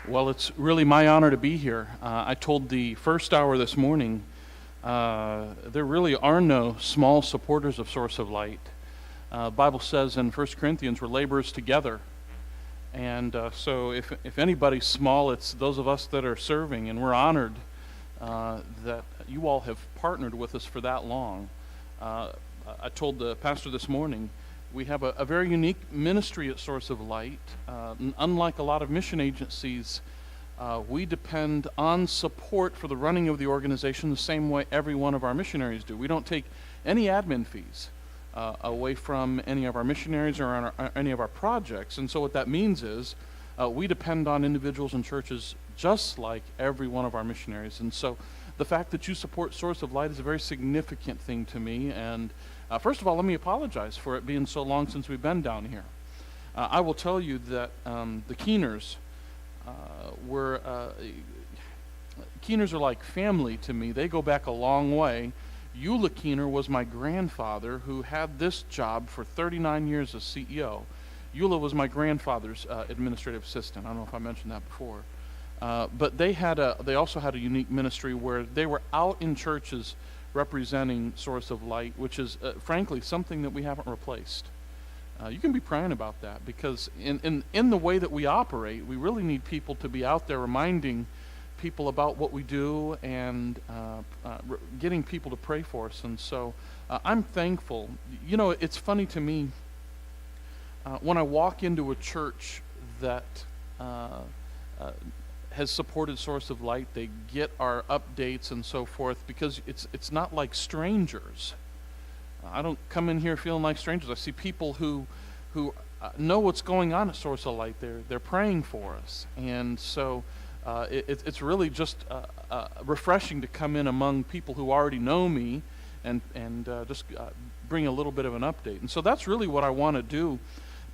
Well, it's really my honor to be here. I told the first hour this morning, there really are no small supporters of Source of Light. The Bible says in 1 Corinthians, we're laborers together. And so if anybody's small, it's those of us that are serving, and we're honored that you all have partnered with us for that long. I told the pastor this morning, we have a very unique ministry at Source of Light. Unlike a lot of mission agencies, we depend on support for the running of the organization the same way every one of our missionaries do. We don't take any admin fees away from any of our missionaries or any of our projects. And so what that means is we depend on individuals and churches just like every one of our missionaries. And so the fact that you support Source of Light is a very significant thing to me. And first of all, let me apologize for it being so long since we've been down here. I will tell you that the Keeners Keeners are like family to me. They go back a long way. Eula Keener was my grandfather who had this job for 39 years as CEO. Eula was my grandfather's administrative assistant. I don't know if I mentioned that before. But they also had a unique ministry where they were out in churches representing Source of Light, which is frankly something that we haven't replaced. You can be praying about that, because in the way that we operate, we really need people to be out there reminding people about what we do and getting people to pray for us. And so I'm thankful. You know, it's funny to me when I walk into a church that has supported Source of Light, they get our updates and so forth, because it's not like strangers. I don't come in here feeling like strangers. I see people who know what's going on at Source of Light. They're praying for us, and so it's really just refreshing to come in among people who already know me and just bring a little bit of an update. And so that's really what I want to do.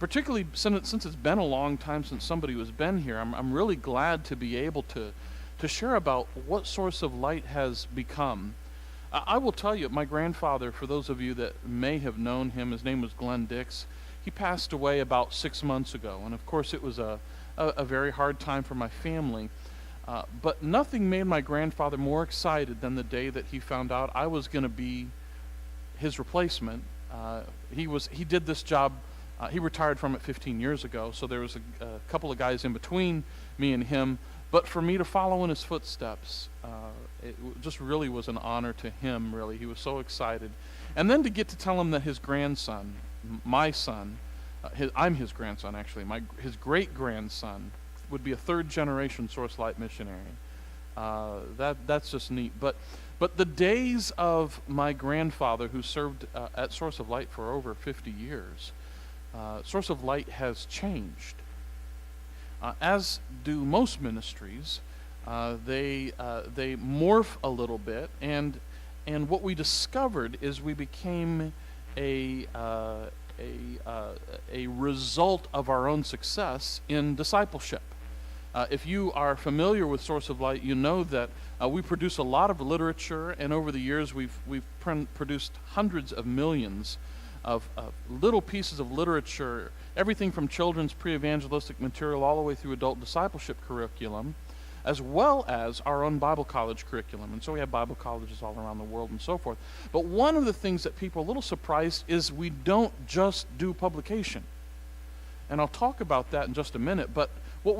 Particularly since it's been a long time since somebody has been here, I'm really glad to be able to share about what Source of Light has become. I will tell you, my grandfather, for those of you that may have known him, his name was Glenn Dix. He passed away about 6 months ago, and of course it was a very hard time for my family. But nothing made my grandfather more excited than the day that he found out I was going to be his replacement. He did this job. He retired from it 15 years ago, so there was a couple of guys in between me and him. But for me to follow in his footsteps, it just really was an honor to him, really. He was so excited. And then to get to tell him that his grandson, my son, I'm his grandson actually, his great-grandson would be a third-generation Source Light missionary. That's just neat. But the days of my grandfather, who served at Source of Light for over 50 years, Source of Light has changed. As do most ministries, they morph a little bit, and what we discovered is we became a result of our own success in discipleship. If you are familiar with Source of Light, you know that we produce a lot of literature, and over the years we've produced hundreds of millions of little pieces of literature, everything from children's pre-evangelistic material all the way through adult discipleship curriculum, as well as our own Bible college curriculum. And so we have Bible colleges all around the world and so forth. But one of the things that people are a little surprised is we don't just do publication. And I'll talk about that in just a minute. But what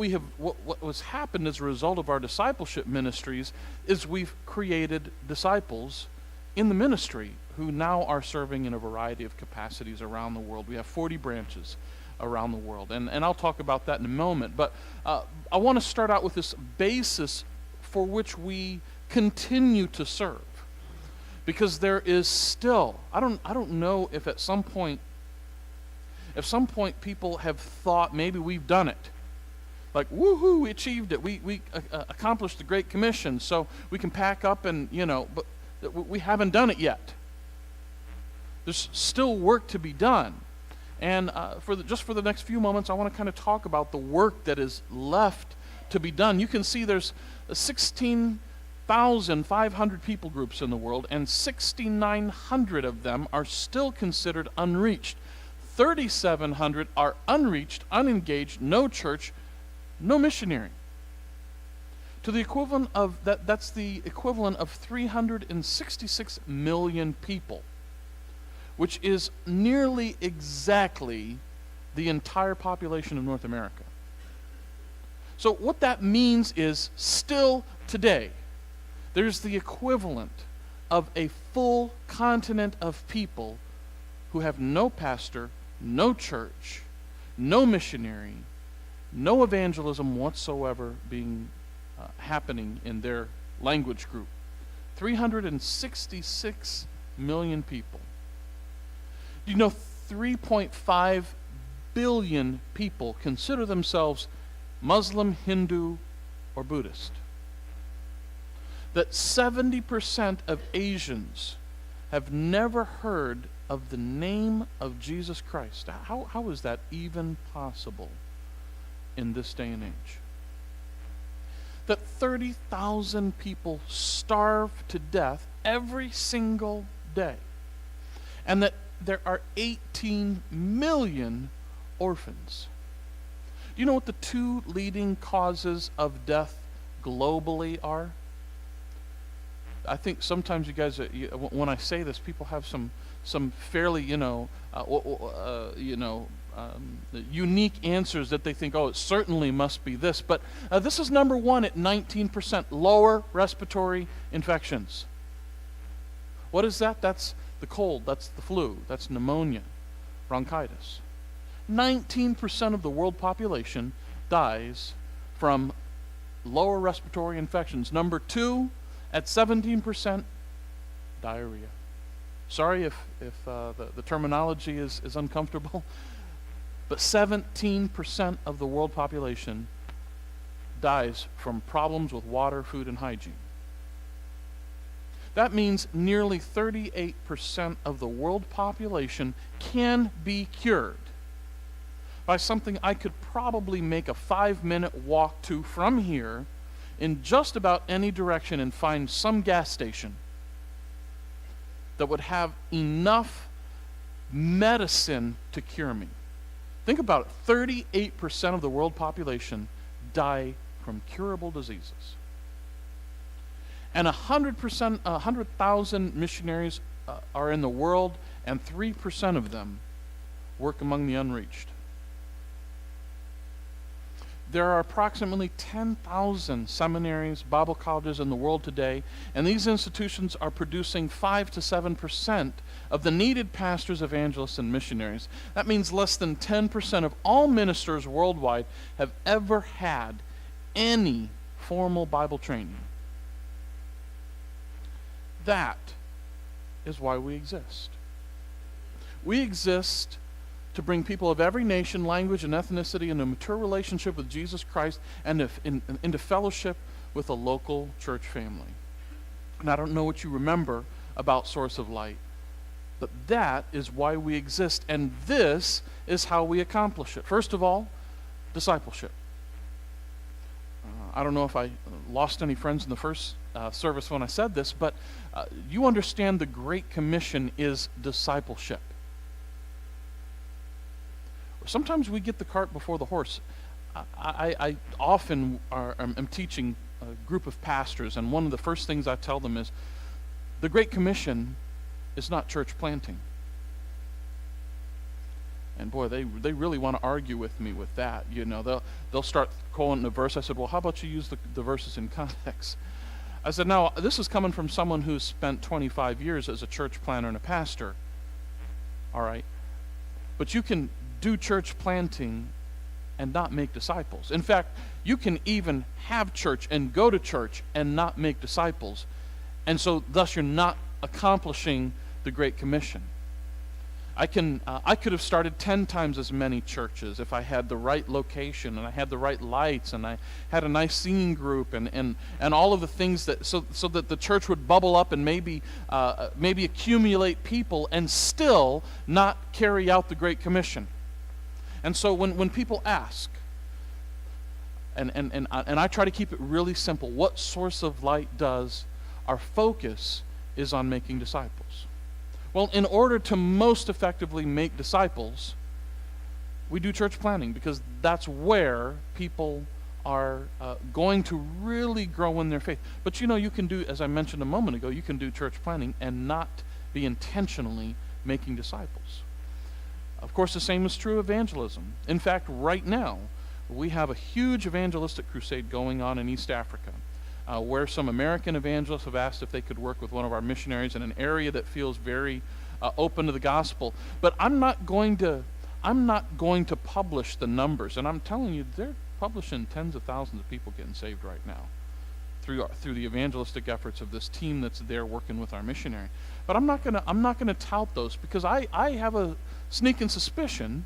has happened as a result of our discipleship ministries is we've created disciples in the ministry who now are serving in a variety of capacities around the world. We have 40 branches around the world, and I'll talk about that in a moment. But I want to start out with this basis for which we continue to serve, because there is still, I don't know if at some point people have thought maybe we've done it. Like, woohoo, we achieved it. We accomplished the Great Commission, so we can pack up and, but we haven't done it yet. There's still work to be done. And for the next few moments, I want to kind of talk about the work that is left to be done. You can see there's 16,500 people groups in the world, and 6,900 of them are still considered unreached. 3,700 are unreached, unengaged, no church, no missionary. to the equivalent of that's the equivalent of 366 million people, which is nearly exactly the entire population of North America. So what that means is, still today, there's the equivalent of a full continent of people who have no pastor, no church, no missionary, no evangelism whatsoever being happening in their language group. 366 million people. You know, 3.5 billion people consider themselves Muslim, Hindu, or Buddhist. That 70% of Asians have never heard of the name of Jesus Christ. How is that even possible in this day and age? That 30,000 people starve to death every single day. And that there are 18 million orphans. Do you know what the two leading causes of death globally are? I think sometimes you guys, when I say this, people have some fairly, unique answers that they think, oh, it certainly must be this. But this is number one at 19%, lower respiratory infections. What is that? That's the cold, that's the flu, that's pneumonia, bronchitis. 19% of the world population dies from lower respiratory infections. Number two, at 17%, diarrhea. Sorry if the terminology is uncomfortable, but 17% of the world population dies from problems with water, food, and hygiene. That means nearly 38% of the world population can be cured by something I could probably make a 5-minute walk to from here in just about any direction and find some gas station that would have enough medicine to cure me. Think about it. 38% of the world population die from curable diseases. And 100,000 missionaries are in the world, and 3% of them work among the unreached. There are approximately 10,000 seminaries, Bible colleges in the world today, and these institutions are producing 5 to 7% of the needed pastors, evangelists, and missionaries. That means less than 10% of all ministers worldwide have ever had any formal Bible training. That is why we exist. We exist to bring people of every nation, language, and ethnicity into a mature relationship with Jesus Christ and into fellowship with a local church family. And I don't know what you remember about Source of Light, but that is why we exist, and this is how we accomplish it. First of all, discipleship. I don't know if I lost any friends in the first service when I said this, but you understand the Great Commission is discipleship. Sometimes we get the cart before the horse. I often am teaching a group of pastors, and one of the first things I tell them is, the Great Commission is not church planting. And boy, they really want to argue with me with that. You know, they'll start quoting a verse. I said, well, how about you use the verses in context? I said, now, this is coming from someone who's spent 25 years as a church planter and a pastor. All right? But you can do church planting and not make disciples. In fact, you can even have church and go to church and not make disciples. And so thus you're not accomplishing the Great Commission. I could have started 10 times as many churches if I had the right location and I had the right lights and I had a nice singing group and all of the things that so that the church would bubble up and maybe accumulate people and still not carry out the Great Commission. And so when people ask, and I try to keep it really simple, what Source of Light does, our focus is on making disciples. Well, in order to most effectively make disciples, we do church planting because that's where people are going to really grow in their faith. But you can do, as I mentioned a moment ago, you can do church planting and not be intentionally making disciples. Of course, the same is true of evangelism. In fact, right now, we have a huge evangelistic crusade going on in East Africa, where some American evangelists have asked if they could work with one of our missionaries in an area that feels very open to the gospel. But I'm not going to publish the numbers, and I'm telling you, they're publishing tens of thousands of people getting saved right now through the evangelistic efforts of this team that's there working with our missionary. But I'm not gonna tout those, because I have a sneaking suspicion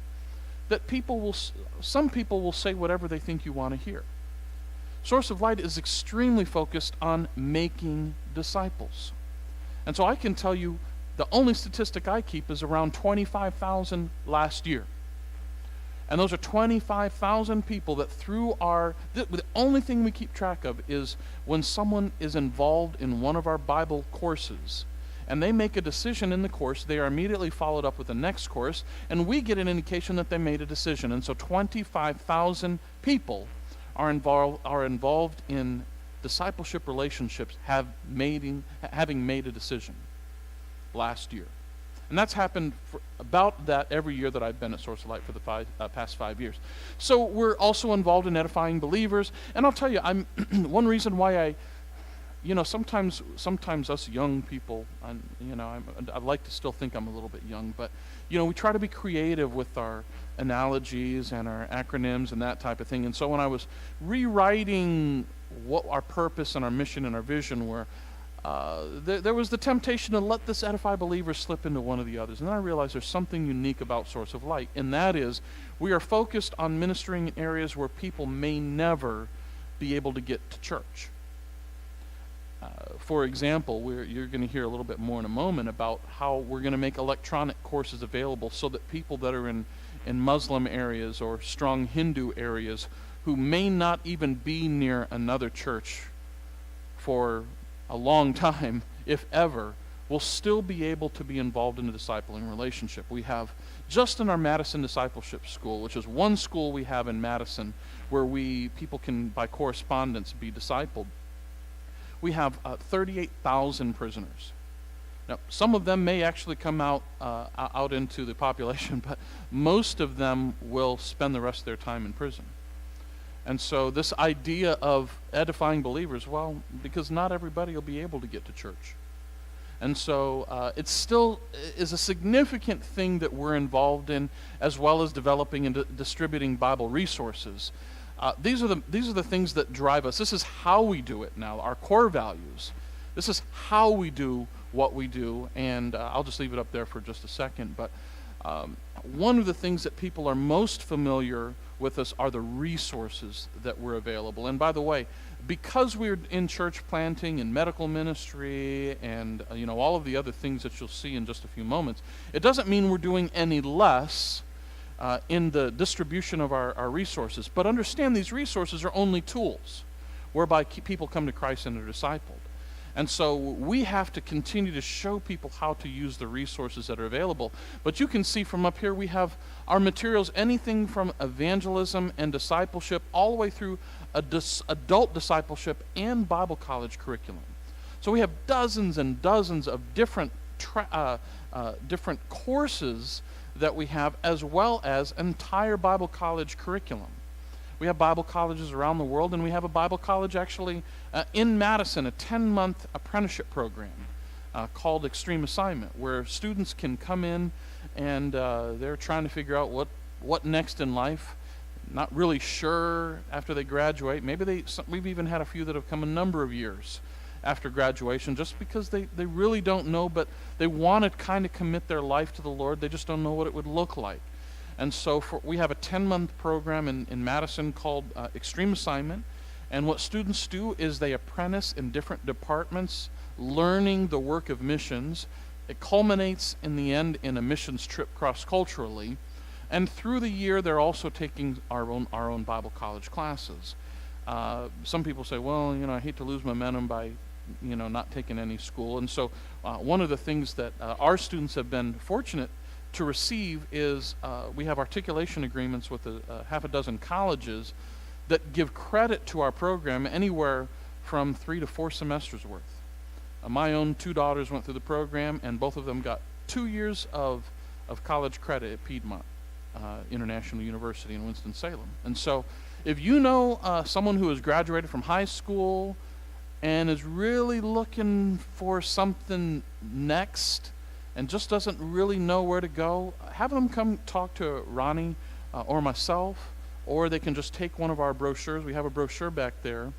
that some people will say whatever they think you want to hear. Source of Light is extremely focused on making disciples. And so I can tell you, the only statistic I keep is around 25,000 last year. And those are 25,000 people that the only thing we keep track of is when someone is involved in one of our Bible courses, and they make a decision in the course, they are immediately followed up with the next course, and we get an indication that they made a decision. And so 25,000 people are involved in discipleship relationships, having made a decision last year. And that's happened for about that every year that I've been at Source of Light for the past 5 years. So we're also involved in edifying believers. And I'll tell you, one reason why sometimes us young people, I like to still think I'm a little bit young, but we try to be creative with our analogies and our acronyms and that type of thing. And so when I was rewriting what our purpose and our mission and our vision were, there was the temptation to let this edify believers slip into one of the others. And then I realized there's something unique about Source of Light, and that is we are focused on ministering in areas where people may never be able to get to church. For example, you're going to hear a little bit more in a moment about how we're going to make electronic courses available so that people that are in Muslim areas or strong Hindu areas who may not even be near another church for a long time, if ever, will still be able to be involved in a discipling relationship. We have, just in our Madison Discipleship School, which is one school we have in Madison where people can, by correspondence, be discipled, we have 38,000 prisoners. Now, some of them may actually come out into the population, but most of them will spend the rest of their time in prison. And so this idea of edifying believers, well, because not everybody will be able to get to church. And so it still is a significant thing that we're involved in, as well as developing and distributing Bible resources. These are the things that drive us. This is how we do it now, our core values. This is how we do what we do, and I'll just leave it up there for just a second. But one of the things that people are most familiar with us are the resources that were available. And by the way, because we're in church planting and medical ministry and all of the other things that you'll see in just a few moments, it doesn't mean we're doing any less in the distribution of our resources. But understand, these resources are only tools whereby people come to Christ and are discipled. And so we have to continue to show people how to use the resources that are available. But you can see from up here, we have our materials, anything from evangelism and discipleship all the way through adult discipleship and Bible college curriculum. So we have dozens and dozens of different courses that we have, as well as entire Bible college curriculum. We have Bible colleges around the world, and we have a Bible college actually in Madison, a 10-month apprenticeship program called Extreme Assignment, where students can come in and they're trying to figure out what next in life. Not really sure after they graduate. Maybe we've even had a few that have come a number of years after graduation, just because they really don't know, but they want to kind of commit their life to the Lord. They just don't know what it would look like. And so we have a 10-month program in Madison called Extreme Assignment. And what students do is they apprentice in different departments, learning the work of missions. It culminates in the end in a missions trip cross-culturally. And through the year, they're also taking our own Bible college classes. Some people say, well, I hate to lose momentum by not taking any school. And so one of the things that our students have been fortunate to receive is we have articulation agreements with half a dozen colleges that give credit to our program anywhere from 3 to 4 semesters worth. My own 2 daughters went through the program, and both of them got 2 years of college credit at Piedmont International University in Winston-Salem. And so if you know someone who has graduated from high school and is really looking for something next and just doesn't really know where to go, have them come talk to Ronnie or myself, or they can just take one of our brochures. We have a brochure back there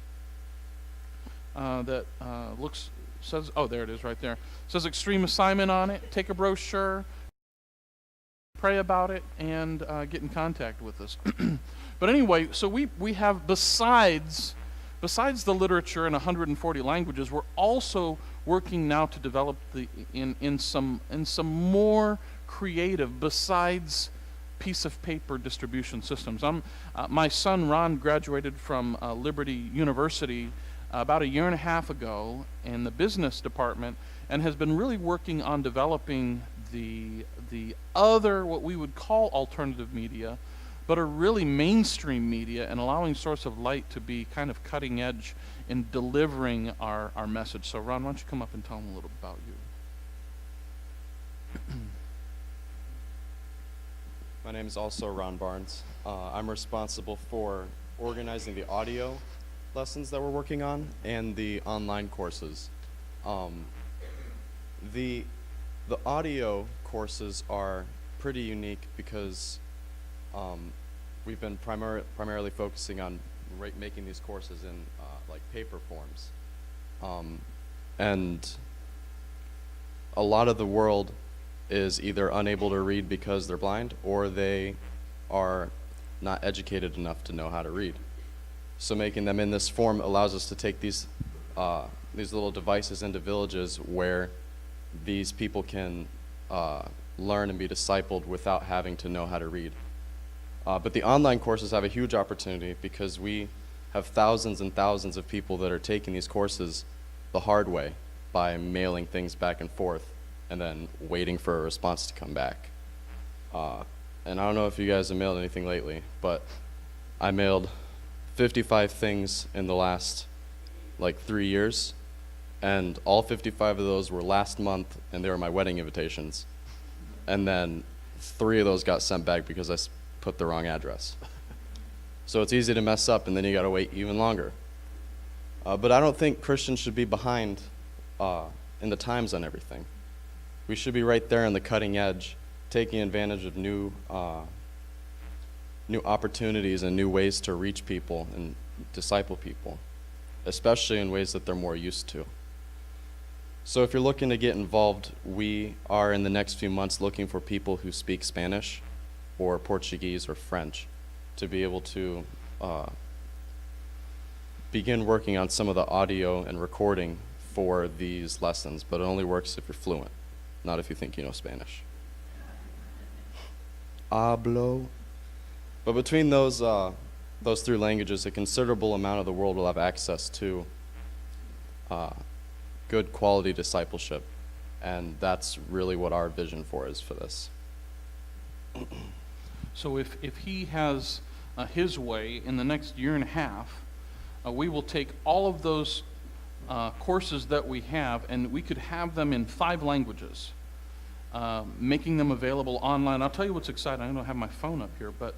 that says, oh, there it is right there. It says Extreme Assignment on it. Take a brochure, pray about it, and get in contact with us. But anyway, so we have, besides the literature in 140 languages, we're also working now to develop in some more creative, besides piece of paper distribution systems. My son Ron graduated from Liberty University about 1.5 years ago in the business department, and has been really working on developing the other, what we would call alternative media, but are really mainstream media, and allowing Source of Light to be kind of cutting edge in delivering our message. So Ron, why don't you come up and tell them a little about you? My name is also Ron Barnes. I'm responsible for organizing the audio lessons that we're working on and the online courses. The audio courses are pretty unique because we've been primarily focusing on making these courses in like paper forms. And a lot of the world is either unable to read because they're blind, or they are not educated enough to know how to read. So making them in this form allows us to take these little devices into villages where these people can learn and be discipled without having to know how to read. But the online courses have a huge opportunity because we have thousands and thousands of people that are taking these courses the hard way by mailing things back and forth and then waiting for a response to come back. And I don't know if you guys have mailed anything lately, but I mailed 55 things in the last like 3 years, and all 55 of those were last month, and they were my wedding invitations. And then 3 of those got sent back because I put the wrong address. So it's easy to mess up, and then you gotta wait even longer. But I don't think Christians should be behind in the times on everything. We should be right there on the cutting edge, taking advantage of new opportunities and new ways to reach people and disciple people, especially in ways that they're more used to. So if you're looking to get involved, we are in the next few months looking for people who speak Spanish or Portuguese or French to be able to begin working on some of the audio and recording for these lessons, but it only works if you're fluent, not if you think you know Spanish. Hablo. But between those 3 languages, a considerable amount of the world will have access to good quality discipleship, and that's really what our vision is for this. So if he has his way in the next 1.5 years, we will take all of those courses that we have, and we could have them in 5 languages, making them available online. I'll tell you what's exciting. I don't have my phone up here, but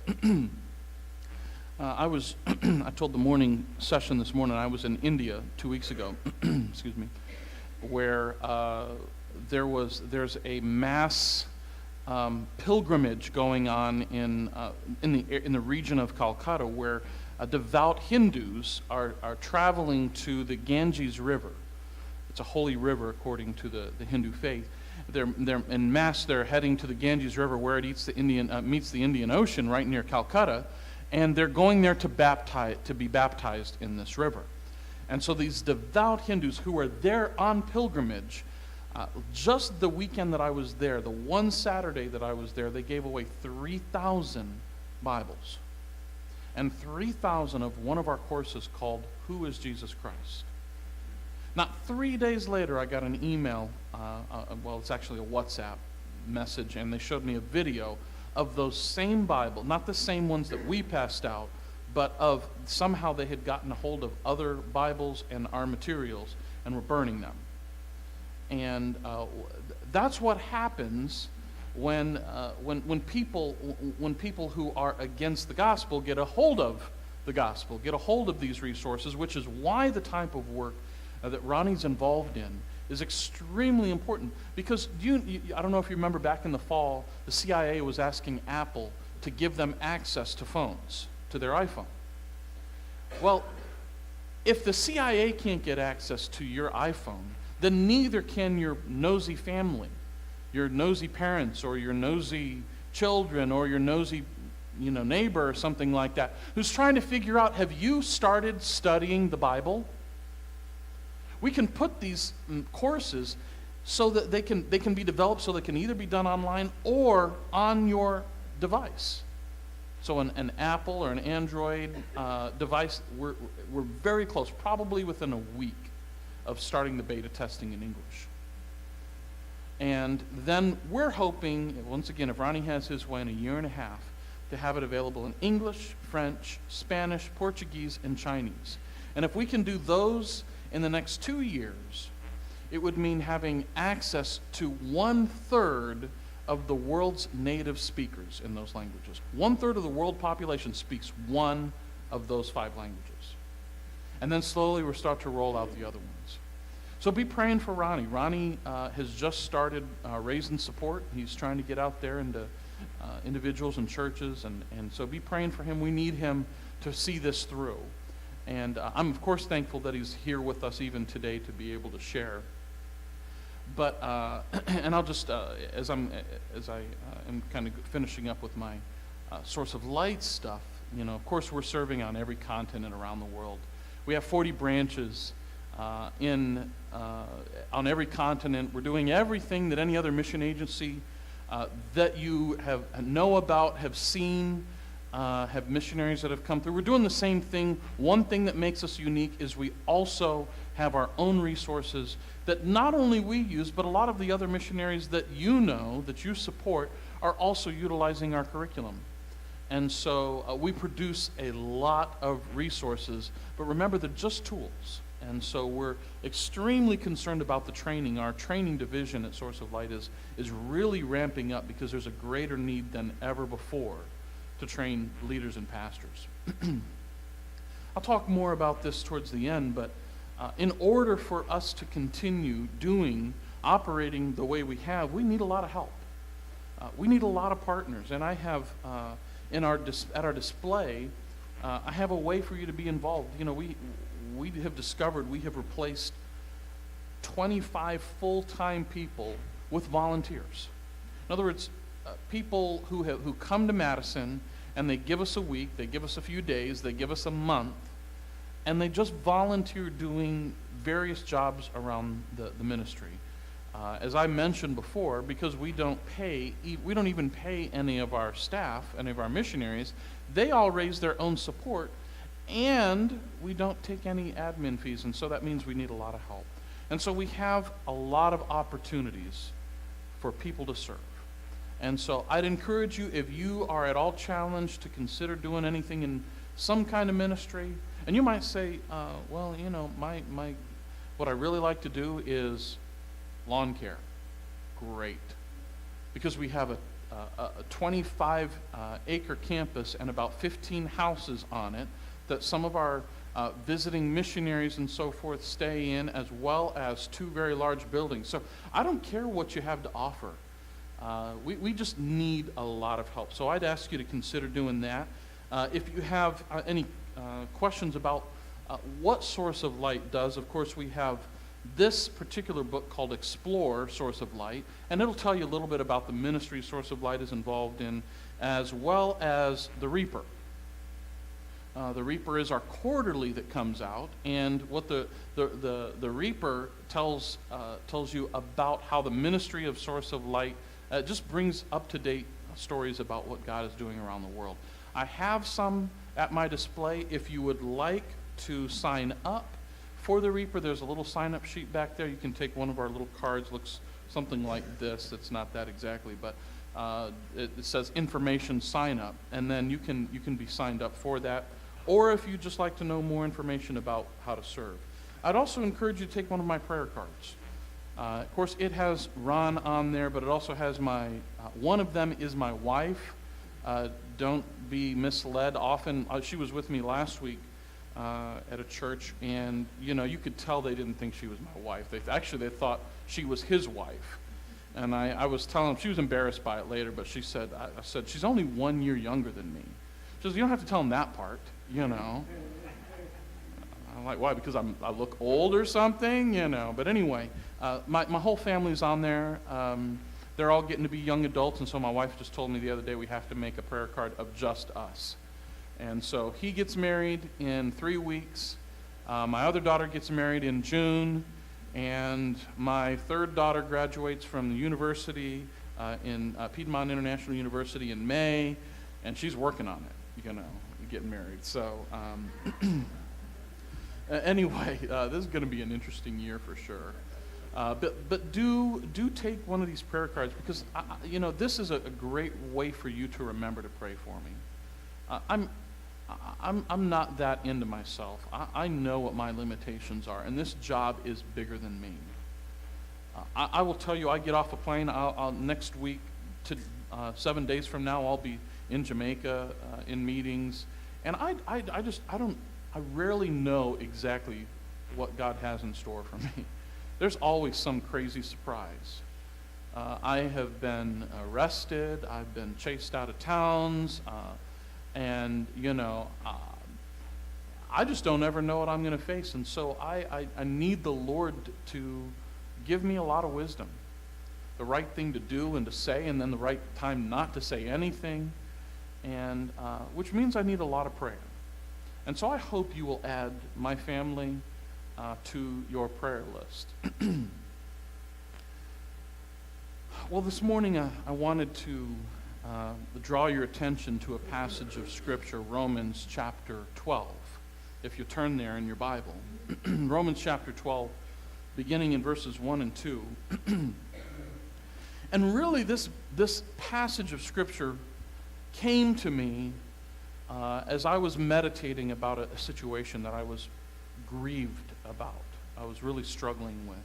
I told the morning session this morning, I was in India 2 weeks ago, excuse me, where there's a mass pilgrimage going on in the region of Calcutta, where devout Hindus are traveling to the Ganges River. It's a holy river according to the Hindu faith. They're en masse. They're heading to the Ganges River, where it meets the Indian Ocean, right near Calcutta, and they're going there to be baptized in this river. And so these devout Hindus who are there on pilgrimage, just the weekend that I was there, the one Saturday that I was there, they gave away 3,000 Bibles. And 3,000 of one of our courses called Who is Jesus Christ? Not 3 days later, I got an email, well, it's actually a WhatsApp message, and they showed me a video of those same Bibles, not the same ones that we passed out, but of somehow they had gotten a hold of other Bibles and our materials and were burning them. And that's what happens when people who are against the gospel get a hold of the gospel, get a hold of these resources, which is why the type of work that Ronnie's involved in is extremely important. Because I don't know if you remember back in the fall, the CIA was asking Apple to give them access to phones, to their iPhone. Well, if the CIA can't get access to your iPhone, then neither can your nosy family, your nosy parents, or your nosy children, or your nosy neighbor or something like that, who's trying to figure out, have you started studying the Bible? We can put these courses so that they can be developed so they can either be done online or on your device. So an Apple or an Android device, we're very close, probably within a week of starting the beta testing in English. And then we're hoping, once again, if Ronnie has his way, in a year and a half, to have it available in English, French, Spanish, Portuguese, and Chinese. And if we can do those in the next 2 years, it would mean having access to 1/3 of the world's native speakers in those languages. 1/3 of the world population speaks one of those 5 languages. And then slowly we'll start to roll out the other ones. So be praying for Ronnie. Ronnie has just started raising support. He's trying to get out there into individuals and churches, and so be praying for him. We need him to see this through. And I'm, of course, thankful that he's here with us even today to be able to share. But, and I'll just, as I am kind of finishing up with my Source of Light stuff, of course, we're serving on every continent around the world. We have 40 branches on every continent. We're doing everything that any other mission agency that you know about, have seen, have missionaries that have come through. We're doing the same thing. One thing that makes us unique is we also have our own resources that not only we use, but a lot of the other missionaries that that you support, are also utilizing our curriculum. And so we produce a lot of resources, but remember, they're just tools. And so we're extremely concerned about the training. Our training division at Source of Light is really ramping up because there's a greater need than ever before to train leaders and pastors. I'll talk more about this towards the end, but in order for us to continue operating the way we have, we need a lot of help. We need a lot of partners, and I have at our display, I have a way for you to be involved. We have discovered we have replaced 25 full-time people with volunteers. In other words, people who come to Madison and they give us a week, they give us a few days, they give us a month, and they just volunteer doing various jobs around the ministry. As I mentioned before, because we don't even pay any of our staff, any of our missionaries, they all raise their own support, and we don't take any admin fees, and so that means we need a lot of help. And so we have a lot of opportunities for people to serve. And so I'd encourage you, if you are at all challenged, to consider doing anything in some kind of ministry. And you might say, well, what I really like to do is lawn care. Great. Because we have a 25-acre campus and about 15 houses on it that some of our visiting missionaries and so forth stay in, as well as 2 very large buildings. So I don't care what you have to offer. We just need a lot of help. So I'd ask you to consider doing that. If you have any questions about what Source of Light does, of course we have this particular book called Explore Source of Light, and it'll tell you a little bit about the ministry Source of Light is involved in, as well as the Reaper. The Reaper is our quarterly that comes out, and what the Reaper tells you about how the ministry of Source of Light just brings up-to-date stories about what God is doing around the world. I have some at my display. If you would like to sign up for the Reaper, there's a little sign-up sheet back there. You can take one of our little cards. Looks something like this. It's not that exactly, but it says information sign up, and then you can be signed up for that. or if you'd just like to know more information about how to serve. I'd also encourage you to take one of my prayer cards. Of course, it has Ron on there, but it also has one of them is my wife. Don't be misled. Often, she was with me last week at a church, and you could tell they didn't think she was my wife. They thought she was his wife. And I was telling them, she was embarrassed by it later, but she said, I said, she's only 1 year younger than me. She says, you don't have to tell them that part, I'm like, why? Because I look old or something, But anyway, my whole family's on there. They're all getting to be young adults, and so my wife just told me the other day we have to make a prayer card of just us. And so he gets married in 3 weeks. My other daughter gets married in June. And my third daughter graduates from the university in Piedmont International University in May, and she's working on it, getting married. So anyway, this is going to be an interesting year for sure. But do take one of these prayer cards, because this is a great way for you to remember to pray for me. I'm not that into myself. I know what my limitations are, and this job is bigger than me. I will tell you, I get off a plane. I'll next week to 7 days from now, I'll be in Jamaica in meetings, and I rarely know exactly what God has in store for me. There's always some crazy surprise. I have been arrested. I've been chased out of towns. And, I just don't ever know what I'm going to face. And so I need the Lord to give me a lot of wisdom, the right thing to do and to say, and then the right time not to say anything, and which means I need a lot of prayer. And so I hope you will add my family to your prayer list. Well, this morning I wanted to draw your attention to a passage of Scripture, Romans chapter 12, if you turn there in your Bible. Romans chapter 12, beginning in verses 1 and 2. And really, this passage of Scripture came to me as I was meditating about a situation that I was grieved about. I was really struggling with.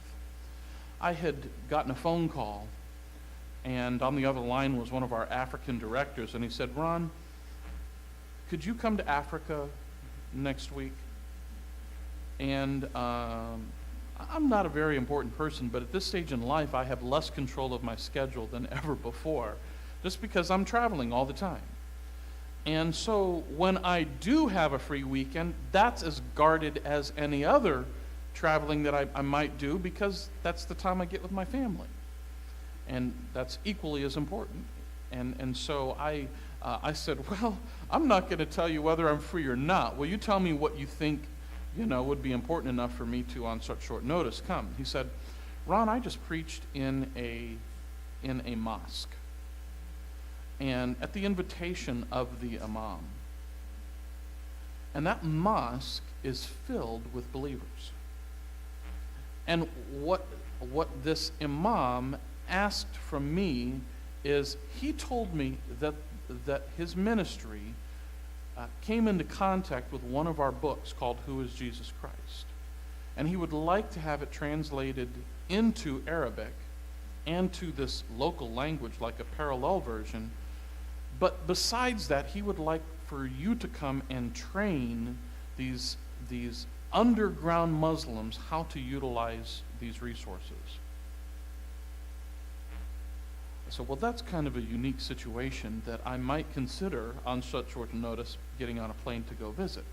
I had gotten a phone call, and on the other line was one of our African directors, and he said, Ron, could you come to Africa next week? And I'm not a very important person, but at this stage in life, I have less control of my schedule than ever before, just because I'm traveling all the time. And so when I do have a free weekend, that's as guarded as any other traveling that I might do, because that's the time I get with my family. And that's equally as important. And so I said, well, I'm not going to tell you whether I'm free or not. Will you tell me what you think, would be important enough for me to, on such short notice, come? He said, Ron, I just preached in a mosque, and at the invitation of the imam. And that mosque is filled with believers. And what this imam asked from me is, he told me that his ministry came into contact with one of our books called Who is Jesus Christ? And he would like to have it translated into Arabic and to this local language, like a parallel version. But besides that, he would like for you to come and train these underground Muslims how to utilize these resources. So, well, that's kind of a unique situation that I might consider on such short notice getting on a plane to go visit.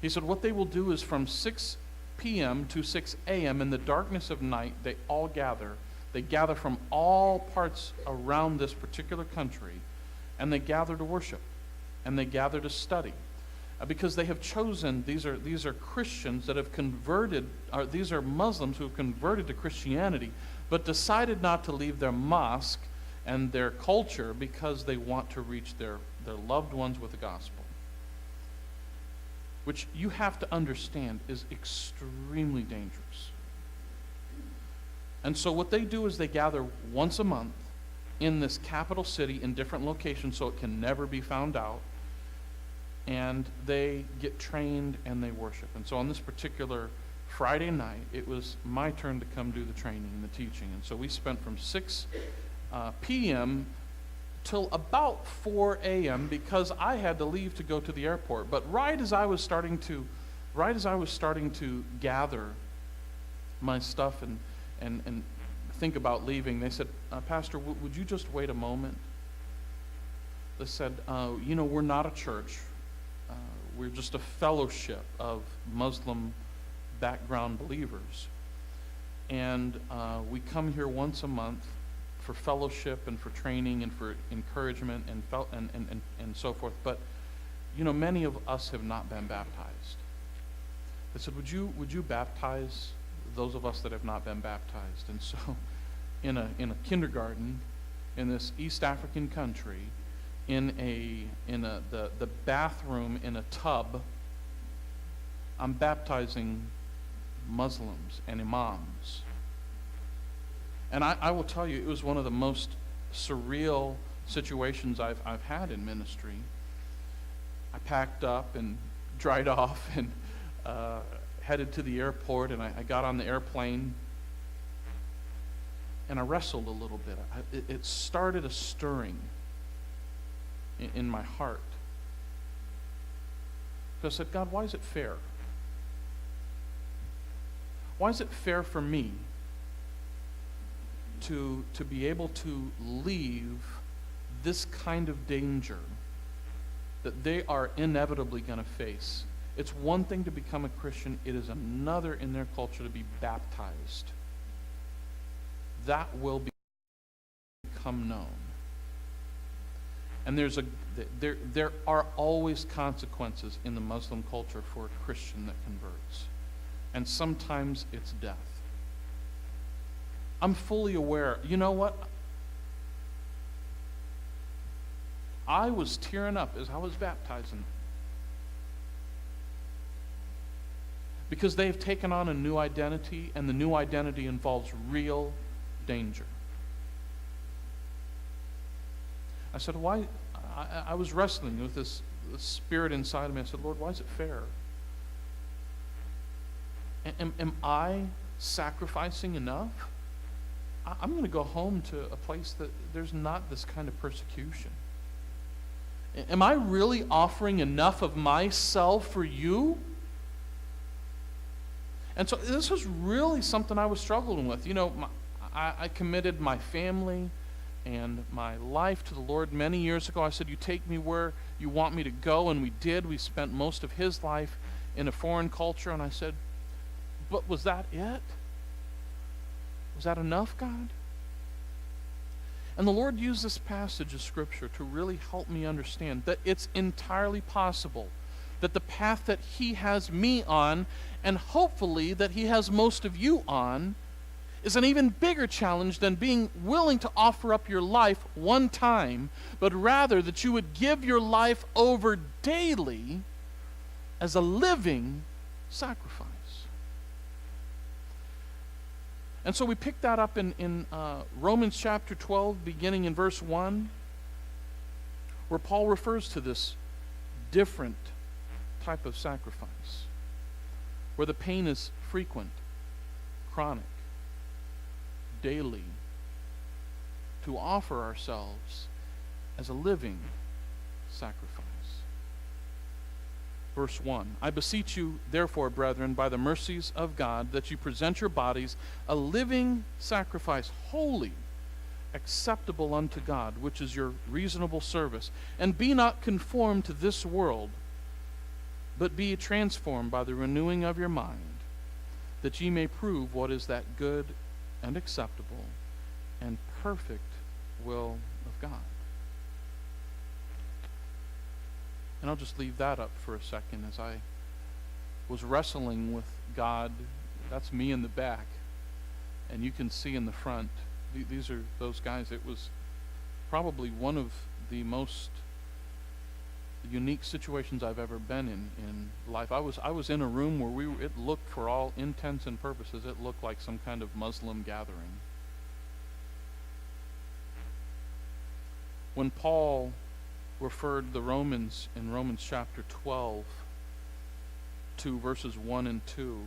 He said what they will do is from 6 p.m. to 6 a.m. in the darkness of night, they all gather. They gather from all parts around this particular country, and they gather to worship, and they gather to study. Because they have chosen, these are Christians that have converted, or these are Muslims who have converted to Christianity, but decided not to leave their mosque and their culture because they want to reach their loved ones with the gospel. Which you have to understand is extremely dangerous. And so what they do is they gather once a month in this capital city in different locations so it can never be found out. and they get trained and they worship. And so on this particular Friday night, it was my turn to come do the training and the teaching. And so we spent from 6 p.m. till about 4 a.m. because I had to leave to go to the airport. But right as I was starting to gather my stuff and think about leaving, they said, Pastor, would you just wait a moment? They said, we're not a church. We're just a fellowship of Muslim background believers. And we come here once a month for fellowship and for training and for encouragement and so forth. But, many of us have not been baptized. They said, would you baptize those of us that have not been baptized? And so in a kindergarten in this East African country, in the bathroom in a tub, I'm baptizing Muslims and imams. And I will tell you, it was one of the most surreal situations I've had in ministry. I packed up and dried off and headed to the airport, and I got on the airplane, and I wrestled a little bit. It started a stirring in my heart. So I said, God, why is it fair? Why is it fair for me to be able to leave this kind of danger that they are inevitably going to face? It's one thing to become a Christian. It is another in their culture to be baptized. That will become known. And there are always consequences in the Muslim culture for a Christian that converts. And sometimes it's death. I'm fully aware. You know what? I was tearing up as I was baptizing. Because they've taken on a new identity, and the new identity involves real danger. I said, why? I was wrestling with this spirit inside of me. I said, Lord, why is it fair? Am I sacrificing enough? I'm going to go home to a place that there's not this kind of persecution. Am I really offering enough of myself for you? And so this was really something I was struggling with. I committed my family and my life to the Lord many years ago. I said, you take me where you want me to go, and we did. We spent most of his life in a foreign culture, and I said, but was that it? Was that enough, God? And the Lord used this passage of Scripture to really help me understand that it's entirely possible that the path that he has me on, and hopefully that he has most of you on, is an even bigger challenge than being willing to offer up your life one time, but rather that you would give your life over daily as a living sacrifice. And so we pick that up in Romans chapter 12, beginning in verse 1, where Paul refers to this different type of sacrifice, where the pain is frequent, chronic, daily, to offer ourselves as a living sacrifice. Verse 1, I beseech you, therefore, brethren, by the mercies of God, that you present your bodies a living sacrifice, holy, acceptable unto God, which is your reasonable service. And be not conformed to this world, but be transformed by the renewing of your mind, that ye may prove what is that good and acceptable and perfect will of God. And I'll just leave that up for a second. As I was wrestling with God, that's me in the back, and you can see in the front, these are those guys. It was probably one of the most unique situations I've ever been in life. I was in a room where it looked, for all intents and purposes, it looked like some kind of Muslim gathering. When Paul referred the Romans in Romans chapter 12 to verses 1 and 2.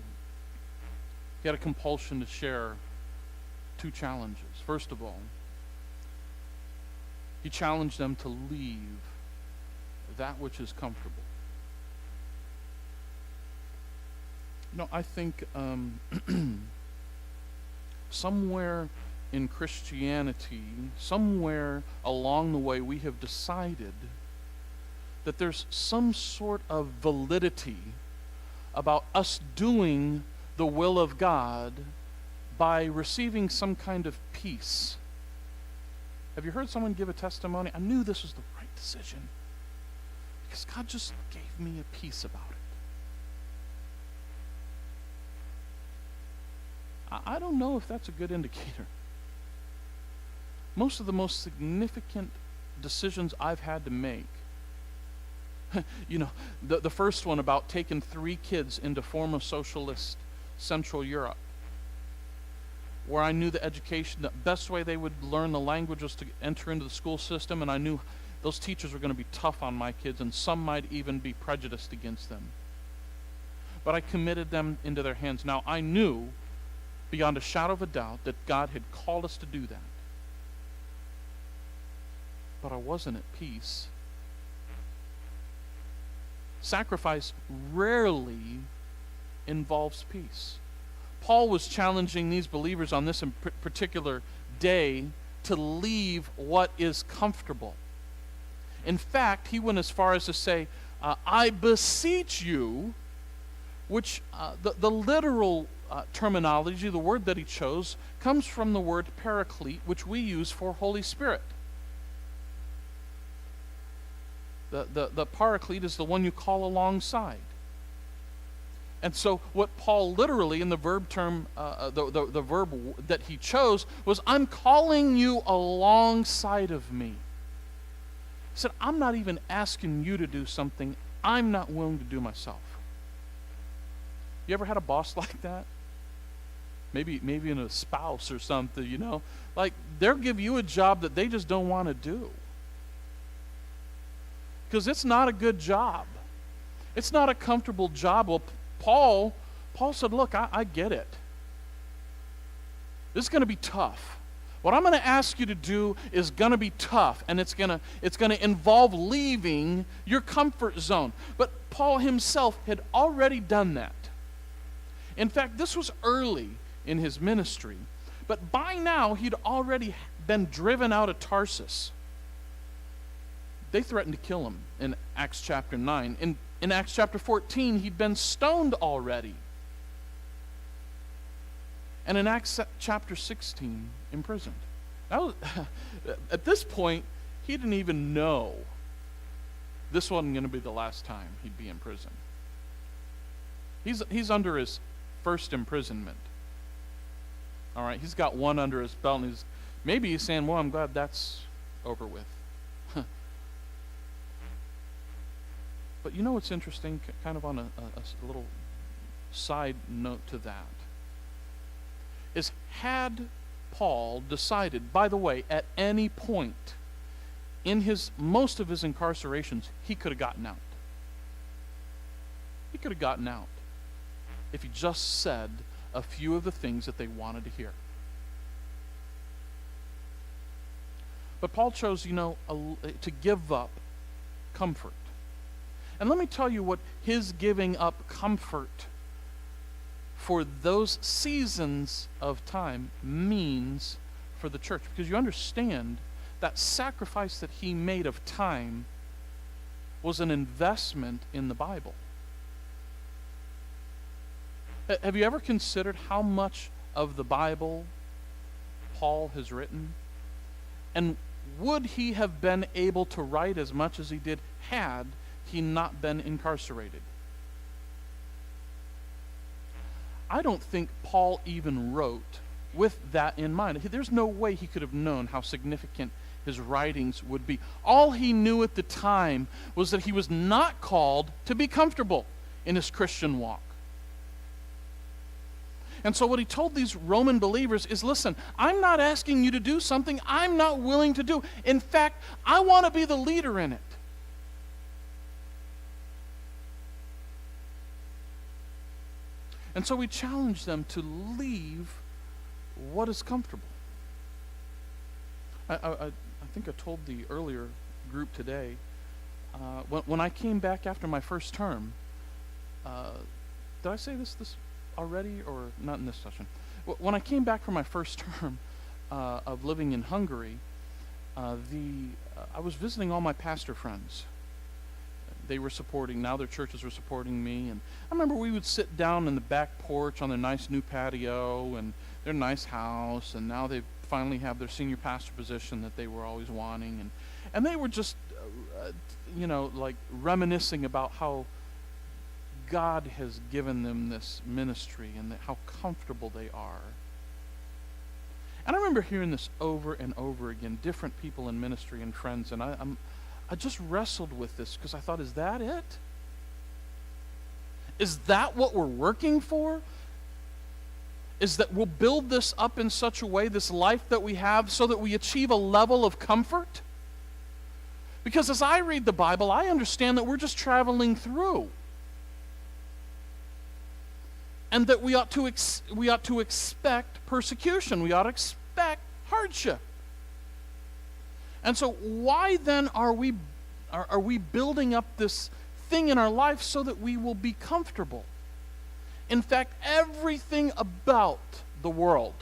He had a compulsion to share two challenges. First of all, he challenged them to leave that which is comfortable. I think somewhere in Christianity, somewhere along the way, we have decided that there's some sort of validity about us doing the will of God by receiving some kind of peace. Have you heard someone give a testimony? I knew this was the right decision because God just gave me a peace about it. I don't know if that's a good indicator. Most of the most significant decisions I've had to make, the first one about taking 3 kids into former socialist Central Europe, where I knew the education, the best way they would learn the language was to enter into the school system, and I knew those teachers were going to be tough on my kids, and some might even be prejudiced against them. But I committed them into their hands. Now, I knew beyond a shadow of a doubt that God had called us to do that. But I wasn't at peace. Sacrifice rarely involves peace. Paul was challenging these believers on this particular day to leave what is comfortable. In fact, he went as far as to say, I beseech you, which the literal terminology, the word that he chose, comes from the word paraclete, which we use for Holy Spirit. The paraclete is the one you call alongside. And so what Paul literally in the verb term, the verb that he chose was, I'm calling you alongside of me. He said, I'm not even asking you to do something I'm not willing to do myself. You ever had a boss like that? Maybe in a spouse or something, Like, they'll give you a job that they just don't want to do. Because it's not a good job. It's not a comfortable job. Well, Paul said, look, I get it. This is going to be tough. What I'm going to ask you to do is going to be tough, and it's going to involve leaving your comfort zone. But Paul himself had already done that. In fact, this was early in his ministry, but by now he'd already been driven out of Tarsus. They threatened to kill him in Acts chapter 9. In Acts chapter 14, he'd been stoned already. And in Acts chapter 16, imprisoned. At this point, he didn't even know this wasn't going to be the last time he'd be in prison. He's under his first imprisonment. All right, he's got one under his belt, and maybe he's saying, well, I'm glad that's over with. But you know what's interesting, kind of on a little side note to that, is had Paul decided, by the way, at any point in most of his incarcerations, he could have gotten out. He could have gotten out if he just said a few of the things that they wanted to hear. But Paul chose, to give up comfort. And let me tell you what his giving up comfort for those seasons of time means for the church. Because you understand that sacrifice that he made of time was an investment in the Bible. Have you ever considered how much of the Bible Paul has written? And would he have been able to write as much as he did had he not been incarcerated? I don't think Paul even wrote with that in mind. There's no way he could have known how significant his writings would be. All he knew at the time was that he was not called to be comfortable in his Christian walk. And so what he told these Roman believers is, listen, I'm not asking you to do something I'm not willing to do. In fact, I want to be the leader in it. And so we challenge them to leave what is comfortable. I think I told the earlier group today, when I came back after my first term, did I say this already or not in this session? When I came back from my first term of living in Hungary, I was visiting all my pastor friends. They were supporting, now their churches were supporting me. And I remember we would sit down in the back porch on their nice new patio and their nice house, and now they finally have their senior pastor position that they were always wanting. And they were just, like reminiscing about how God has given them this ministry and how comfortable they are. And I remember hearing this over and over again, different people in ministry and friends, and I just wrestled with this because I thought, is that it? Is that what we're working for? Is that we'll build this up in such a way, this life that we have, so that we achieve a level of comfort? Because as I read the Bible, I understand that we're just traveling through. And that we ought to expect persecution. We ought to expect hardship. And so why then are we building up this thing in our life so that we will be comfortable? In fact, everything about the world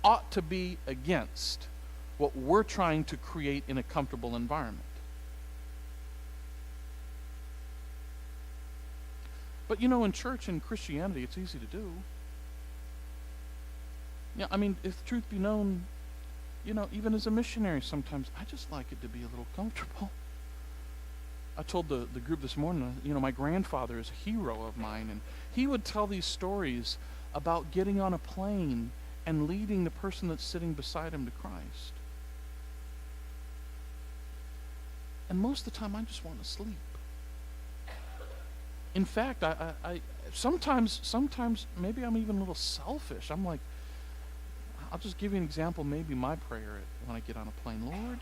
ought to be against what we're trying to create in a comfortable environment. But in church and Christianity, it's easy to do. Yeah, I mean, if the truth be known, even as a missionary, sometimes I just like it to be a little comfortable. I told the group this morning, my grandfather is a hero of mine, and he would tell these stories about getting on a plane and leading the person that's sitting beside him to Christ. And most of the time, I just want to sleep. In fact, I sometimes maybe I'm even a little selfish. I'm like, I'll just give you an example, maybe my prayer when I get on a plane. Lord,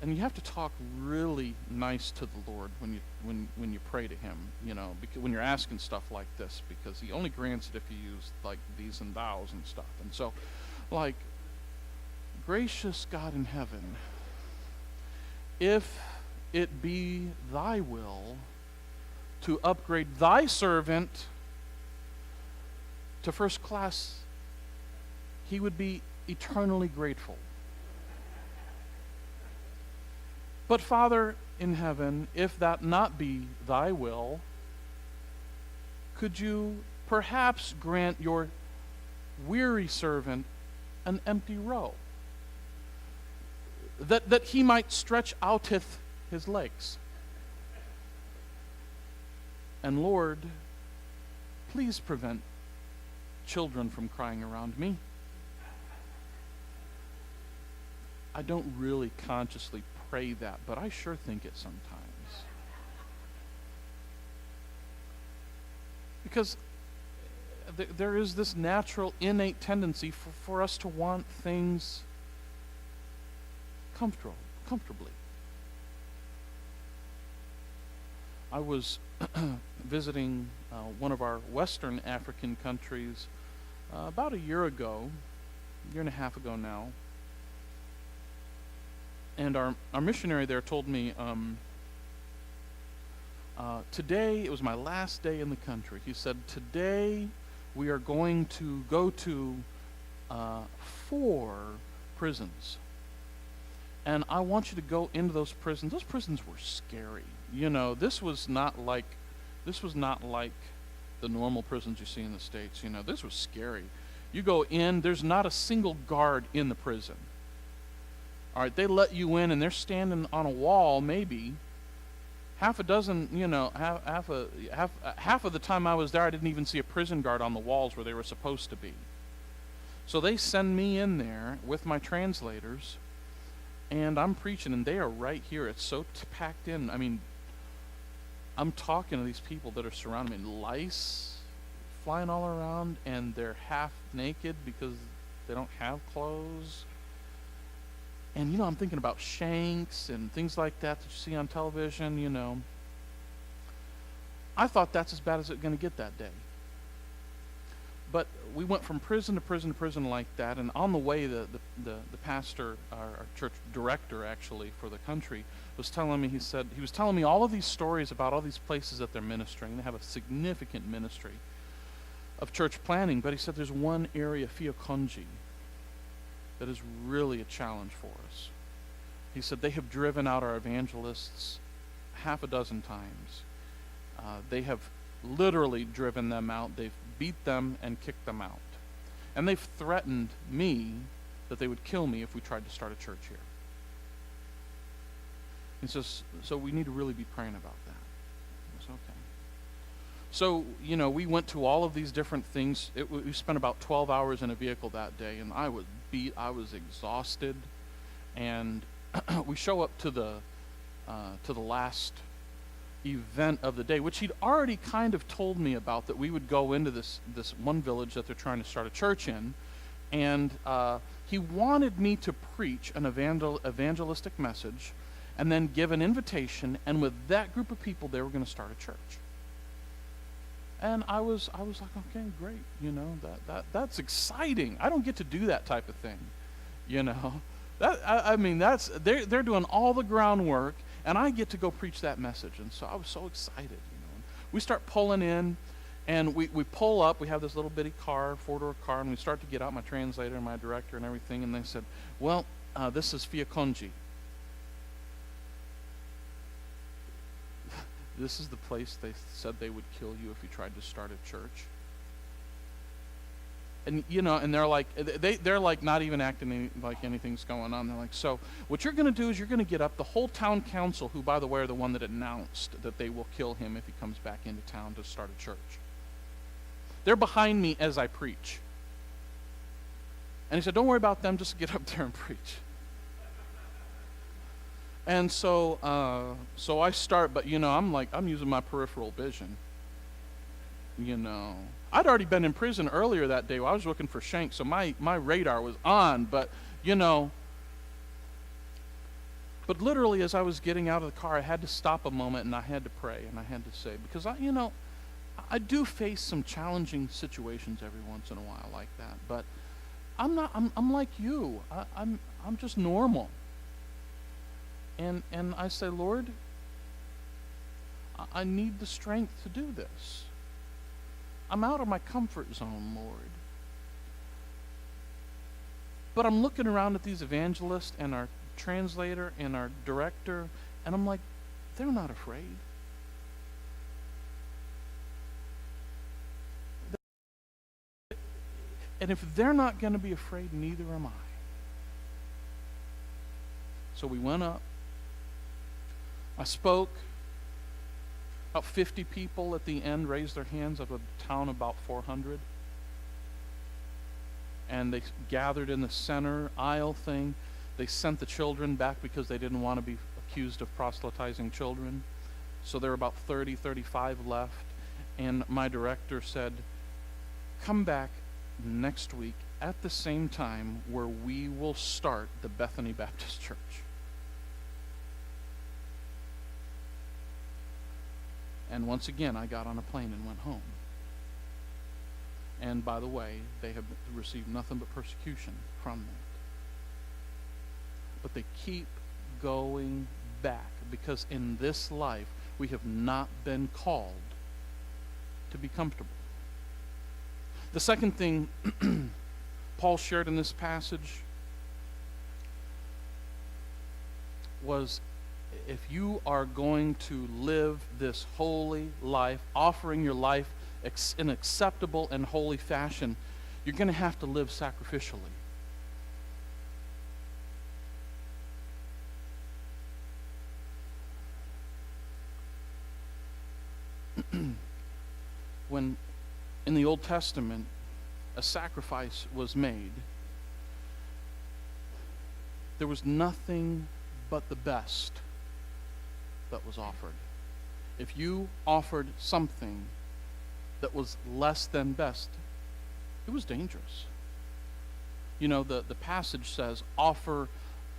and you have to talk really nice to the Lord when you pray to him, because when you're asking stuff like this, because he only grants it if you use like these and thous and stuff. And so, like, gracious God in heaven, if it be thy will to upgrade thy servant to first class, he would be eternally grateful. But Father in heaven, if that not be thy will, could you perhaps grant your weary servant an empty row, that he might stretch outeth his legs? And Lord, please prevent children from crying around me. I don't really consciously pray that, but I sure think it sometimes. Because there is this natural, innate tendency for us to want things comfortably. I was visiting one of our Western African countries about a year and a half ago now. And our missionary there told me, today, it was my last day in the country. He said, today we are going to go to 4 prisons. And I want you to go into those prisons. Those prisons were scary. This was not like the normal prisons you see in the States. This was scary. You go in, there's not a single guard in the prison. All right, they let you in, and they're standing on a wall, maybe half a dozen. Half of the time I was there, I didn't even see a prison guard on the walls where they were supposed to be. So they send me in there with my translators, and I'm preaching, and they are right here. It's so packed in. I mean, I'm talking to these people that are surrounding me. Lice flying all around, and they're half naked because they don't have clothes. And, I'm thinking about shanks and things like that you see on television, I thought that's as bad as it's going to get that day. But we went from prison to prison to prison like that, and on the way, the pastor, our church director actually for the country, was telling me, he was telling me all of these stories about all these places that they're ministering. They have a significant ministry of church planning, but he said there's one area, Fiokonji, that is really a challenge for us. He said they have driven out our evangelists half a dozen times. They have literally driven them out. They've beat them and kicked them out. And they've threatened me that they would kill me if we tried to start a church here. He says, so we need to really be praying about that. I said, okay. So, we went to all of these different things. We spent about 12 hours in a vehicle that day, and I was beat. I was exhausted. And we show up to the last event of the day, which he'd already kind of told me about, that we would go into this one village that they're trying to start a church in, and he wanted me to preach an evangelistic message and then give an invitation, and with that group of people they were going to start a church. And I was like, okay, great, that's exciting. I don't get to do that type of thing, that's they're doing all the groundwork, and I get to go preach that message. And so I was so excited, And we start pulling in, and we pull up. We have this little bitty car, four-door car, and we start to get out, my translator and my director and everything, and they said, well, this is Fiokonji. This is the place they said they would kill you if you tried to start a church. And and they're like, they're like not even acting like anything's going on. They're like, so what you're going to do is you're going to get up. The whole town council, who by the way are the one that announced that they will kill him if he comes back into town to start a church, they're behind me as I preach. And he said, don't worry about them, just get up there and preach. And so I start, but I'm using my peripheral vision. I'd already been in prison earlier that day. I was looking for Shank, so my radar was on, but but literally as I was getting out of the car, I had to stop a moment and I had to pray, and I had to say, because I do face some challenging situations every once in a while like that, but I'm like you. I'm just normal. And I say, Lord, I need the strength to do this. I'm out of my comfort zone, Lord. But I'm looking around at these evangelists and our translator and our director, and I'm like, they're not afraid. And if they're not going to be afraid, neither am I. So we went up. I spoke. About 50 people at the end raised their hands of a town about 400. And they gathered in the center aisle thing. They sent the children back because they didn't want to be accused of proselytizing children. So there were about 30, 35 left. And my director said, come back next week at the same time where we will start the Bethany Baptist Church. And once again, I got on a plane and went home. And by the way, they have received nothing but persecution from that. But they keep going back, because in this life, we have not been called to be comfortable. The second thing Paul shared in this passage was, if you are going to live this holy life, offering your life in acceptable and holy fashion, you're going to have to live sacrificially. When in the Old Testament a sacrifice was made, there was nothing but the best that was offered. If you offered something that was less than best, it was dangerous. The passage says, offer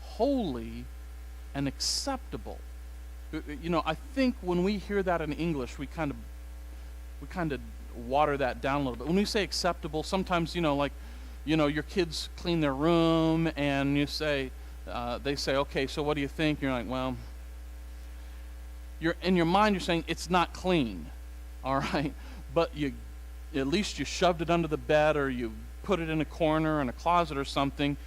holy and acceptable. I think when we hear that in English, we kind of we kind of water that down a little bit. When we say acceptable, sometimes, your kids clean their room and they say, okay, so what do you think? You're like, well, in your mind you're saying it's not clean, all right? But at least you shoved it under the bed, or you put it in a corner in a closet or something.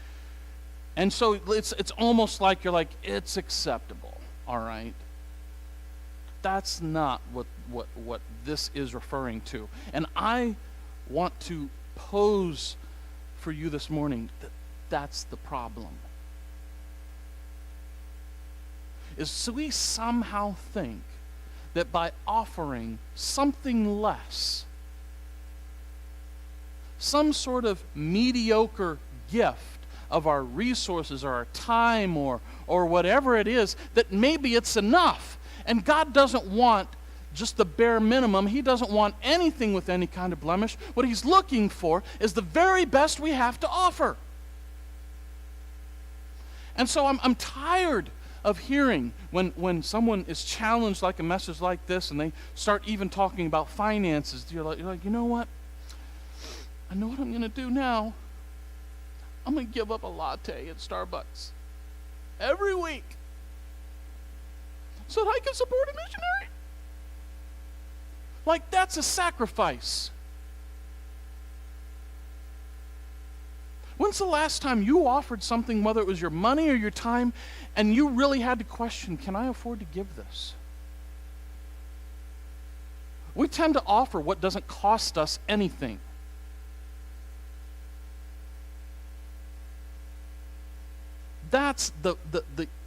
And so it's almost like you're like, it's acceptable, all right? That's not what this is referring to. And I want to pose for you this morning that that's the problem. So we somehow think that by offering something less, some sort of mediocre gift of our resources or our time or whatever it is, that maybe it's enough. And God doesn't want just the bare minimum. He doesn't want anything with any kind of blemish. What He's looking for is the very best we have to offer. And so I'm tired of hearing when someone is challenged like a message like this, and they start even talking about finances. You're like, you know what? I know what I'm going to do now. I'm going to give up a latte at Starbucks every week so that I can support a missionary. Like, that's a sacrifice. When's the last time you offered something, whether it was your money or your time, and you really had to question, can I afford to give this? We tend to offer what doesn't cost us anything. That's the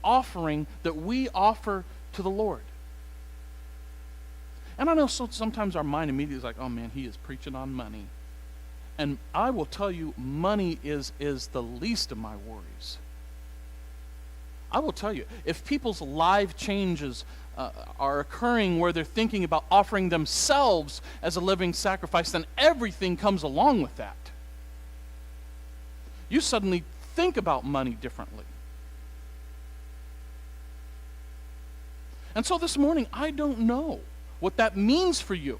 offering that we offer to the Lord. And I know sometimes our mind immediately is like, oh man, he is preaching on money. And I will tell you, money is the least of my worries. I will tell you, if people's life changes are occurring where they're thinking about offering themselves as a living sacrifice, then everything comes along with that. You suddenly think about money differently. And so this morning, I don't know what that means for you.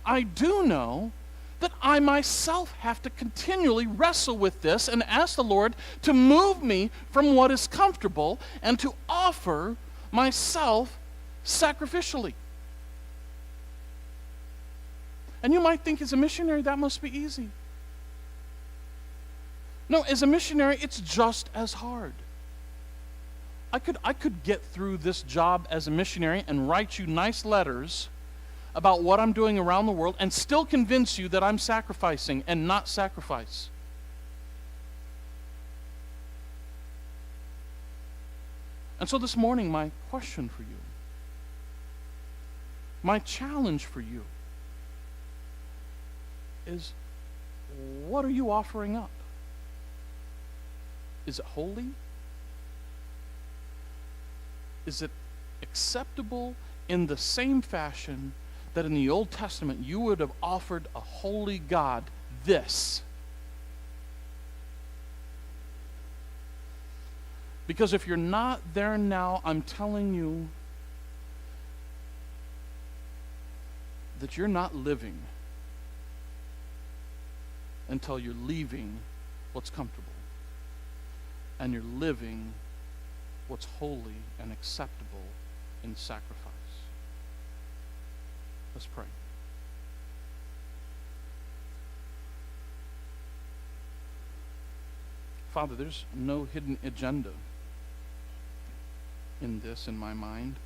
I do know that I myself have to continually wrestle with this and ask the Lord to move me from what is comfortable and to offer myself sacrificially. And you might think, as a missionary, that must be easy. No, as a missionary, it's just as hard. I could get through this job as a missionary and write you nice letters about what I'm doing around the world and still convince you that I'm sacrificing and not sacrifice. And so this morning, my question for you, my challenge for you is, what are you offering up? Is it holy? Is it acceptable in the same fashion that in the Old Testament you would have offered a holy God this? Because if you're not there now, I'm telling you that you're not living until you're leaving what's comfortable and you're living what's holy and acceptable in sacrifice. Let's pray. Father, there's no hidden agenda in this, in my mind.